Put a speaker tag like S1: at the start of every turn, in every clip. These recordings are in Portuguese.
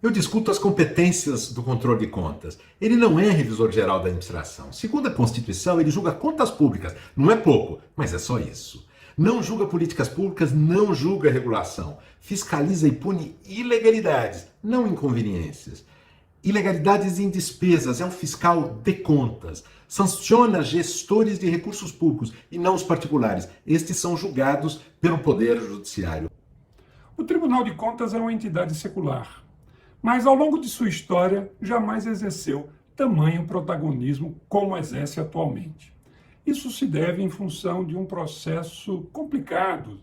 S1: Eu discuto as competências do controle de contas. Ele não é revisor geral da administração. Segundo a Constituição, ele julga contas públicas. Não é pouco, mas é só isso. Não julga políticas públicas, não julga regulação. Fiscaliza e pune ilegalidades, não inconveniências. Ilegalidades em despesas, é um fiscal de contas. Sanciona gestores de recursos públicos e não os particulares. Estes são julgados pelo Poder Judiciário.
S2: O Tribunal de Contas é uma entidade secular, mas ao longo de sua história jamais exerceu tamanho protagonismo como exerce atualmente. Isso se deve em função de um processo complicado,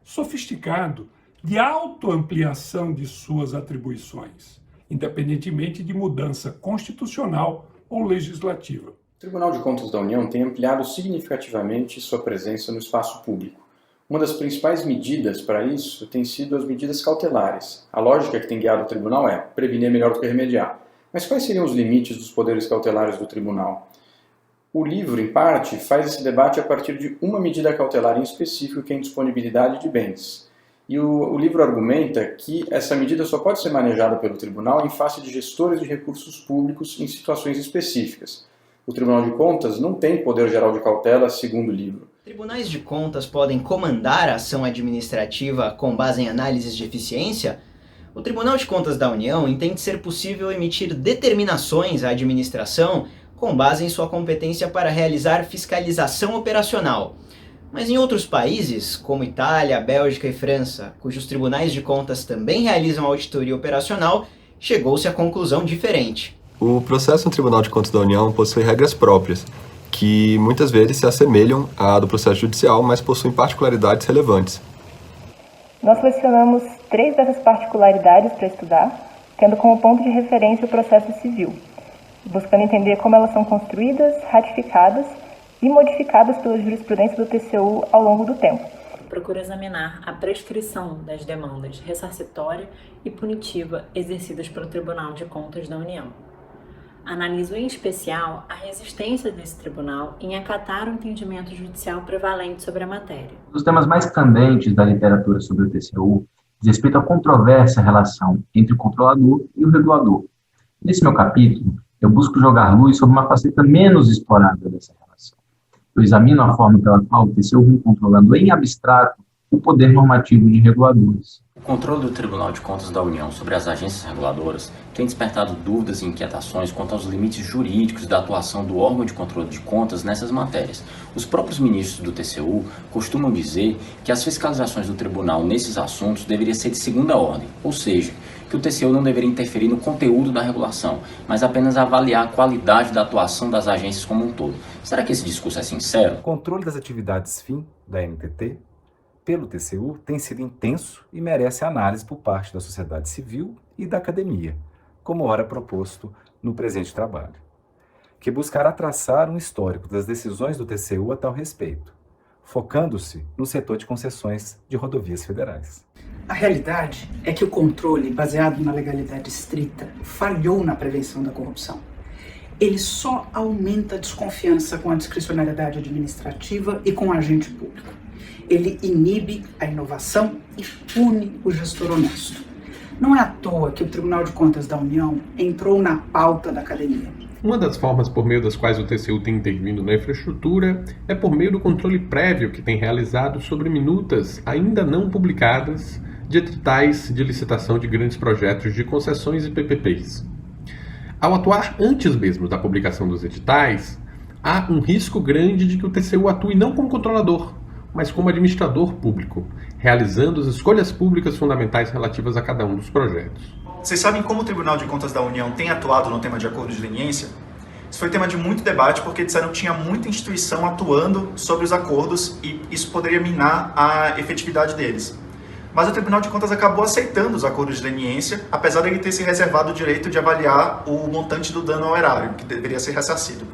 S2: sofisticado, de autoampliação de suas atribuições, independentemente de mudança constitucional ou legislativa.
S3: O Tribunal de Contas da União tem ampliado significativamente sua presença no espaço público. Uma das principais medidas para isso tem sido as medidas cautelares. A lógica que tem guiado o tribunal é prevenir melhor do que remediar. Mas quais seriam os limites dos poderes cautelares do tribunal? O livro, em parte, faz esse debate a partir de uma medida cautelar em específico, que é a indisponibilidade de bens. E o livro argumenta que essa medida só pode ser manejada pelo tribunal em face de gestores de recursos públicos em situações específicas. O Tribunal de Contas não tem poder geral de cautela, segundo o livro.
S4: Tribunais de contas podem comandar a ação administrativa com base em análises de eficiência? O Tribunal de Contas da União entende ser possível emitir determinações à administração com base em sua competência para realizar fiscalização operacional. Mas em outros países, como Itália, Bélgica e França, cujos tribunais de contas também realizam auditoria operacional, chegou-se a conclusão diferente.
S5: O processo no Tribunal de Contas da União possui regras próprias, que muitas vezes se assemelham à do processo judicial, mas possuem particularidades relevantes.
S6: Nós selecionamos 3 dessas particularidades para estudar, tendo como ponto de referência o processo civil, buscando entender como elas são construídas, ratificadas e modificadas pela jurisprudência do TCU ao longo do tempo.
S7: Procura examinar a prescrição das demandas ressarcitória e punitiva exercidas pelo Tribunal de Contas da União. Analiso em especial a resistência desse tribunal em acatar o entendimento judicial prevalente sobre a matéria.
S8: Um dos temas mais candentes da literatura sobre o TCU diz respeito à controversa relação entre o controlador e o regulador. Nesse meu capítulo, eu busco jogar luz sobre uma faceta menos explorada dessa relação. Eu examino a forma pela qual o TCU vem controlando em abstrato o poder normativo de reguladores.
S9: O controle do Tribunal de Contas da União sobre as agências reguladoras tem despertado dúvidas e inquietações quanto aos limites jurídicos da atuação do órgão de controle de contas nessas matérias. Os próprios ministros do TCU costumam dizer que as fiscalizações do tribunal nesses assuntos deveriam ser de segunda ordem, ou seja, que o TCU não deveria interferir no conteúdo da regulação, mas apenas avaliar a qualidade da atuação das agências como um todo. Será que esse discurso é sincero?
S10: O controle das atividades fim da NTT pelo TCU tem sido intenso e merece análise por parte da sociedade civil e da academia, como ora proposto no presente trabalho, que buscará traçar um histórico das decisões do TCU a tal respeito, focando-se no setor de concessões de rodovias federais.
S11: A realidade é que o controle baseado na legalidade estrita falhou na prevenção da corrupção. Ele só aumenta a desconfiança com a discricionariedade administrativa e com o agente público. Ele inibe a inovação e pune o gestor honesto. Não é à toa que o Tribunal de Contas da União entrou na pauta da academia.
S12: Uma das formas por meio das quais o TCU tem intervindo na infraestrutura é por meio do controle prévio que tem realizado sobre minutas ainda não publicadas de editais de licitação de grandes projetos de concessões e PPPs. Ao atuar antes mesmo da publicação dos editais, há um risco grande de que o TCU atue não como controlador, mas como administrador público, realizando as escolhas públicas fundamentais relativas a cada um dos projetos.
S13: Vocês sabem como o Tribunal de Contas da União tem atuado no tema de acordo de leniência? Isso foi tema de muito debate porque disseram que tinha muita instituição atuando sobre os acordos e isso poderia minar a efetividade deles. Mas o Tribunal de Contas acabou aceitando os acordos de leniência, apesar de ele ter se reservado o direito de avaliar o montante do dano ao erário, que deveria ser ressarcido.